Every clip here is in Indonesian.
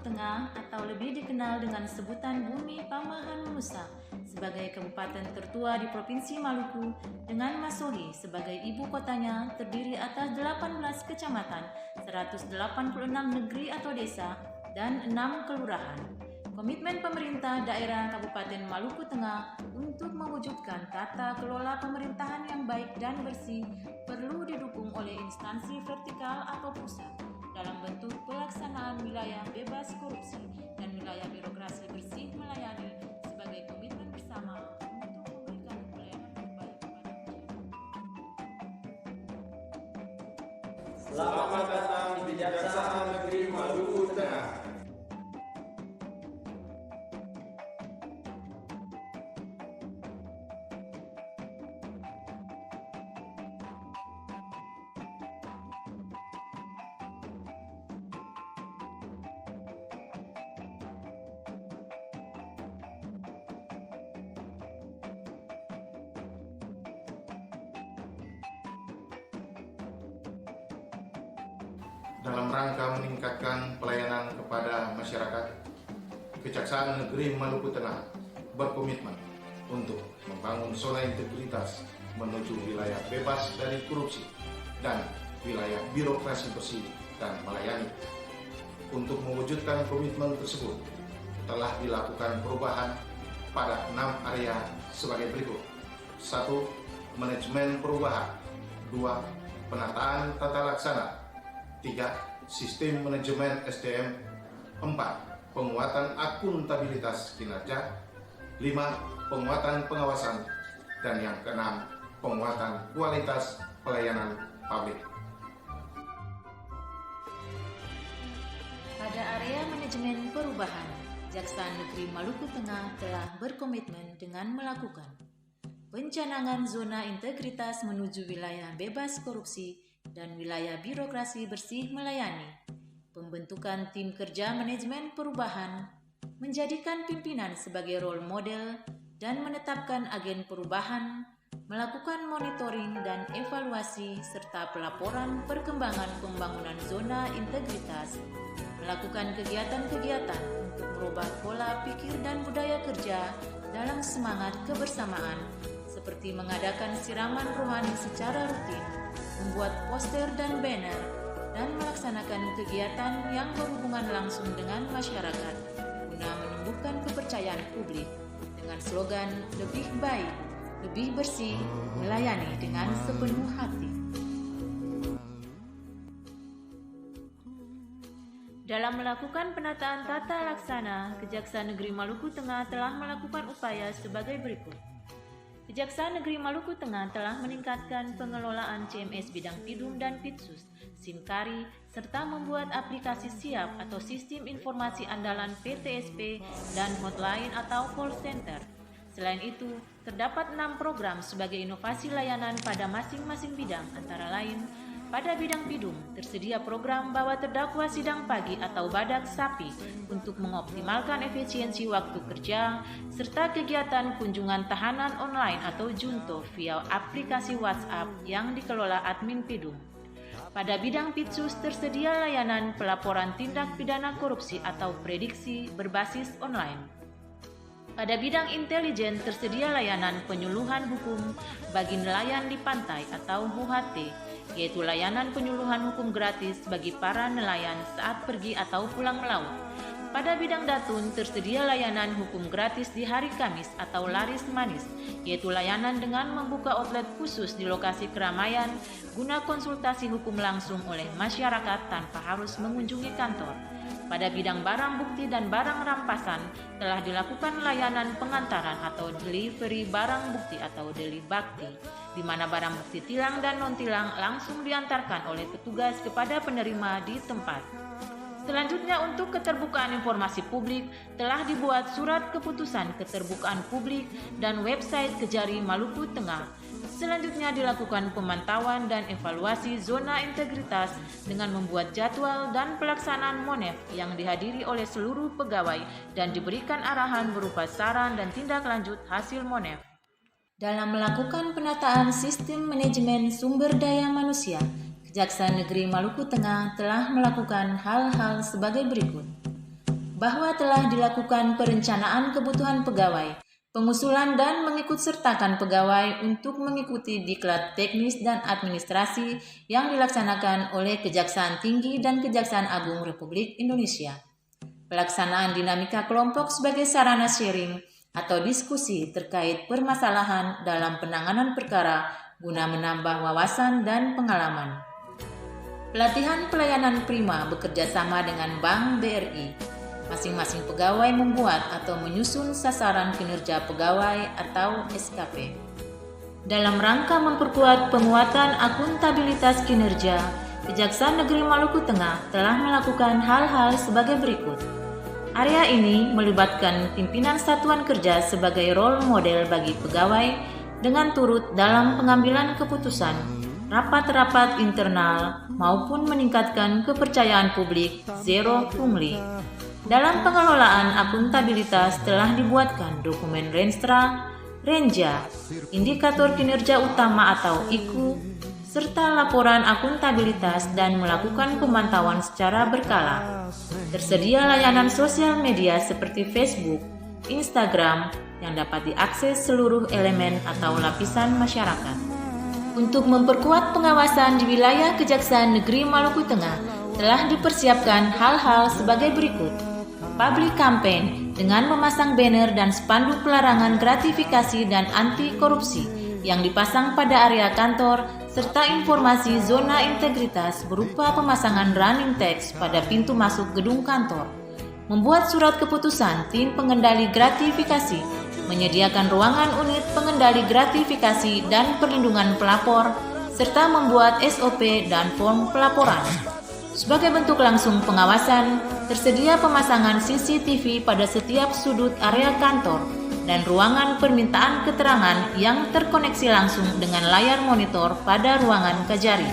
Tengah atau lebih dikenal dengan sebutan Bumi Pamahan Nusa sebagai kabupaten tertua di Provinsi Maluku dengan Masohi sebagai ibu kotanya terdiri atas 18 kecamatan, 186 negeri atau desa, dan 6 kelurahan. Komitmen pemerintah daerah Kabupaten Maluku Tengah untuk mewujudkan tata kelola pemerintahan yang baik dan bersih perlu didukung oleh instansi vertikal atau pusat dalam bentuk pelaksanaan wilayah bebas korupsi dan wilayah birokrasi bersih melayani sebagai komitmen bersama untuk memberikan pelayanan terbaik kepada masyarakat. Selamat datang di Kejaksaan Negeri Maluku Tengah. Dalam rangka meningkatkan pelayanan kepada masyarakat, Kejaksaan Negeri Maluku Tengah berkomitmen untuk membangun zona integritas menuju wilayah bebas dari korupsi dan wilayah birokrasi bersih dan melayani. Untuk mewujudkan komitmen tersebut, telah dilakukan perubahan pada 6 area sebagai berikut. 1. Manajemen perubahan. 2. Penataan tata laksana. 3. Sistem manajemen SDM. 4. Penguatan akuntabilitas kinerja. 5. Penguatan pengawasan. Dan yang keenam, penguatan kualitas pelayanan publik. Pada area manajemen perubahan, Kejaksaan Negeri Maluku Tengah telah berkomitmen dengan melakukan pencanangan zona integritas menuju wilayah bebas korupsi dan wilayah birokrasi bersih melayani, pembentukan tim kerja manajemen perubahan, menjadikan pimpinan sebagai role model, dan menetapkan agen perubahan, melakukan monitoring dan evaluasi serta pelaporan perkembangan pembangunan zona integritas, melakukan kegiatan-kegiatan untuk merubah pola pikir dan budaya kerja dalam semangat kebersamaan, seperti mengadakan siraman rohani secara rutin, membuat poster dan banner, dan melaksanakan kegiatan yang berhubungan langsung dengan masyarakat guna menumbuhkan kepercayaan publik dengan slogan lebih baik, lebih bersih, melayani dengan sepenuh hati. Dalam melakukan penataan tata laksana, Kejaksaan Negeri Maluku Tengah telah melakukan upaya sebagai berikut. Kejaksaan Negeri Maluku Tengah telah meningkatkan pengelolaan CMS bidang Pidum dan Pitsus, SIMKARI, serta membuat aplikasi siap atau sistem informasi andalan PTSP dan hotline atau call center. Selain itu, terdapat 6 program sebagai inovasi layanan pada masing-masing bidang, antara lain, pada bidang Pidum, tersedia program Bawa Terdakwa Sidang Pagi atau Badak Sapi untuk mengoptimalkan efisiensi waktu kerja, serta kegiatan kunjungan tahanan online atau Junto via aplikasi WhatsApp yang dikelola admin Pidum. Pada bidang Pitsus tersedia layanan pelaporan tindak pidana korupsi atau prediksi berbasis online. Pada bidang intelijen tersedia layanan penyuluhan hukum bagi nelayan di pantai atau UHT, yaitu layanan penyuluhan hukum gratis bagi para nelayan saat pergi atau pulang melaut. Pada bidang Datun tersedia layanan hukum gratis di hari Kamis atau laris manis, yaitu layanan dengan membuka outlet khusus di lokasi keramaian guna konsultasi hukum langsung oleh masyarakat tanpa harus mengunjungi kantor. Pada bidang barang bukti dan barang rampasan telah dilakukan layanan pengantaran atau delivery barang bukti atau delibakti, di mana barang bukti tilang dan non-tilang langsung diantarkan oleh petugas kepada penerima di tempat. Selanjutnya, untuk keterbukaan informasi publik telah dibuat surat keputusan keterbukaan publik dan website Kejari Maluku Tengah. Selanjutnya dilakukan pemantauan dan evaluasi zona integritas dengan membuat jadwal dan pelaksanaan MONEF yang dihadiri oleh seluruh pegawai dan diberikan arahan berupa saran dan tindak lanjut hasil MONEF. Dalam melakukan penataan sistem manajemen sumber daya manusia, Kejaksaan Negeri Maluku Tengah telah melakukan hal-hal sebagai berikut. bahwa telah dilakukan perencanaan kebutuhan pegawai, pengusulan dan mengikutsertakan pegawai untuk mengikuti diklat teknis dan administrasi yang dilaksanakan oleh Kejaksaan Tinggi dan Kejaksaan Agung Republik Indonesia. Pelaksanaan dinamika kelompok sebagai sarana sharing atau diskusi terkait permasalahan dalam penanganan perkara guna menambah wawasan dan pengalaman. Pelatihan pelayanan prima bekerja sama dengan Bank BRI. Masing-masing pegawai membuat atau menyusun sasaran kinerja pegawai atau SKP. Dalam rangka memperkuat penguatan akuntabilitas kinerja, Kejaksaan Negeri Maluku Tengah telah melakukan hal-hal sebagai berikut. Area ini melibatkan pimpinan satuan kerja sebagai role model bagi pegawai dengan turut dalam pengambilan keputusan, rapat-rapat internal, maupun meningkatkan kepercayaan publik zero pungli. Dalam pengelolaan akuntabilitas telah dibuatkan dokumen Renstra, Renja, Indikator Kinerja Utama atau IKU, serta laporan akuntabilitas dan melakukan pemantauan secara berkala. Tersedia layanan sosial media seperti Facebook, Instagram yang dapat diakses seluruh elemen atau lapisan masyarakat. Untuk memperkuat pengawasan di wilayah Kejaksaan Negeri Maluku Tengah, telah dipersiapkan hal-hal sebagai berikut. Public campaign dengan memasang banner dan spanduk pelarangan gratifikasi dan anti korupsi yang dipasang pada area kantor, serta informasi zona integritas berupa pemasangan running text pada pintu masuk gedung kantor. Membuat surat keputusan tim pengendali gratifikasi, menyediakan ruangan unit pengendali gratifikasi dan perlindungan pelapor, serta membuat SOP dan form pelaporan. Sebagai bentuk langsung pengawasan, tersedia pemasangan CCTV pada setiap sudut area kantor dan ruangan permintaan keterangan yang terkoneksi langsung dengan layar monitor pada ruangan Kajari.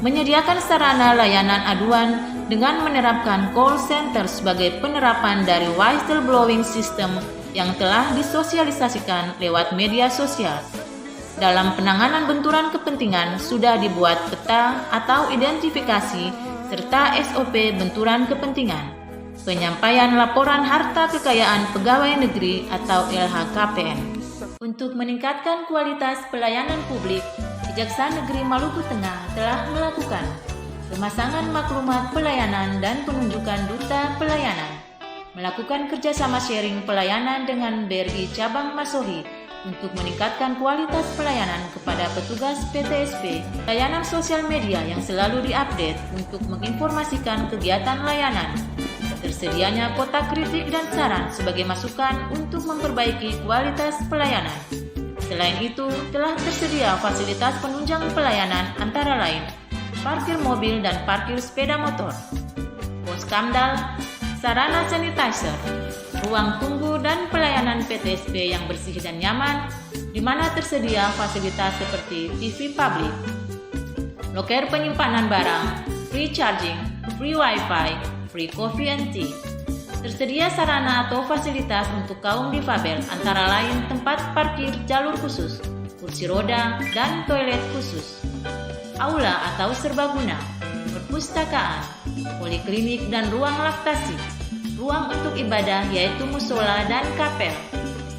Menyediakan sarana layanan aduan dengan menerapkan call center sebagai penerapan dari whistleblowing system yang telah disosialisasikan lewat media sosial. Dalam penanganan benturan kepentingan sudah dibuat peta atau identifikasi serta SOP benturan kepentingan, penyampaian laporan harta kekayaan pegawai negeri atau LHKPN. Untuk meningkatkan kualitas pelayanan publik, Kejaksaan Negeri Maluku Tengah telah melakukan pemasangan maklumat pelayanan dan penunjukan duta pelayanan, melakukan kerjasama sharing pelayanan dengan BRI Cabang Masohi untuk meningkatkan kualitas pelayanan kepada petugas PTSP, layanan sosial media yang selalu diupdate untuk menginformasikan kegiatan layanan, tersedianya kotak kritik dan saran sebagai masukan untuk memperbaiki kualitas pelayanan. Selain itu, telah tersedia fasilitas penunjang pelayanan antara lain parkir mobil dan parkir sepeda motor, pos kamdal, sarana sanitizer, ruang tunggu dan pelayanan PTSP yang bersih dan nyaman, di mana tersedia fasilitas seperti TV publik, loker penyimpanan barang, free charging, free wifi, free coffee and tea. Tersedia sarana atau fasilitas untuk kaum difabel antara lain tempat parkir jalur khusus, kursi roda, dan toilet khusus, aula atau serbaguna, perpustakaan, poliklinik dan ruang laktasi, ruang untuk ibadah yaitu musola dan kapel,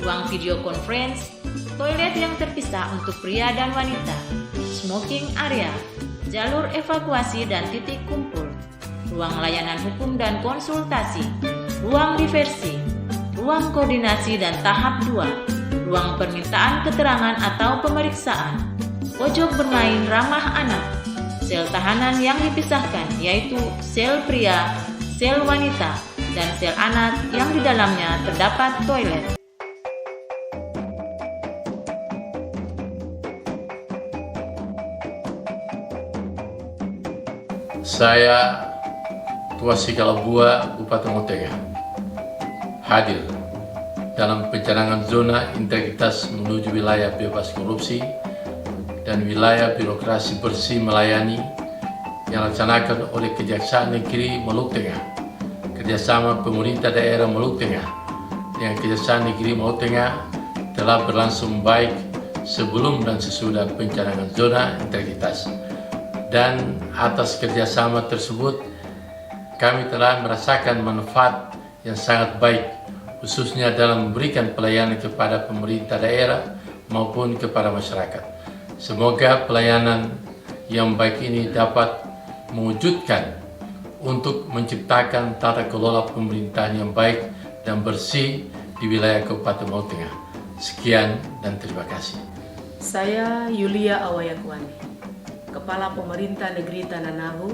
ruang video conference, toilet yang terpisah untuk pria dan wanita, smoking area, jalur evakuasi dan titik kumpul, ruang layanan hukum dan konsultasi, ruang diversi, ruang koordinasi dan tahap 2, ruang permintaan keterangan atau pemeriksaan, pojok bermain ramah anak, sel tahanan yang dipisahkan yaitu sel pria, sel wanita, dan sel anak yang di dalamnya terdapat toilet. Saya Tuasi Kalabua, Bupati Motega, hadir dalam pencanangan zona integritas menuju wilayah bebas korupsi dan wilayah birokrasi bersih melayani yang dilaksanakan oleh Kejaksaan Negeri Maluku Tengah, kerjasama pemerintah daerah Maluku Tengah dengan Kejaksaan Negeri Maluku Tengah telah berlangsung baik sebelum dan sesudah pencanangan zona integritas. Dan atas kerjasama tersebut, kami telah merasakan manfaat yang sangat baik, khususnya dalam memberikan pelayanan kepada pemerintah daerah maupun kepada masyarakat. Semoga pelayanan yang baik ini dapat mewujudkan untuk menciptakan tata kelola pemerintahan yang baik dan bersih di wilayah Kabupaten Maluku Tengah. Sekian dan terima kasih. Saya Yulia Awayakwani, Kepala Pemerintah Negeri Tanah Nahu,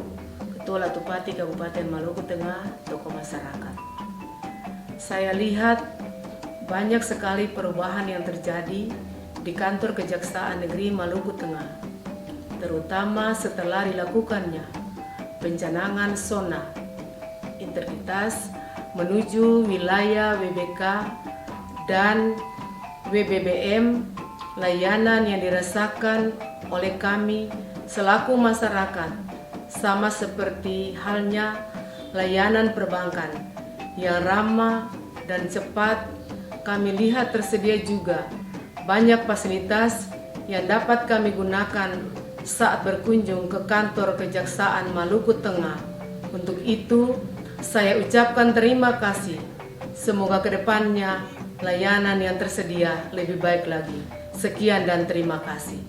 Ketua Latupati Kabupaten Maluku Tengah, tokoh masyarakat. Saya lihat banyak sekali perubahan yang terjadi di kantor Kejaksaan Negeri Maluku Tengah, terutama setelah dilakukannya pencanangan zona integritas menuju wilayah WBK dan WBBM, layanan yang dirasakan oleh kami selaku masyarakat sama seperti halnya layanan perbankan yang ramah dan cepat. Kami lihat tersedia juga banyak fasilitas yang dapat kami gunakan saat berkunjung ke kantor Kejaksaan Maluku Tengah. Untuk itu, saya ucapkan terima kasih. Semoga kedepannya layanan yang tersedia lebih baik lagi. Sekian dan terima kasih.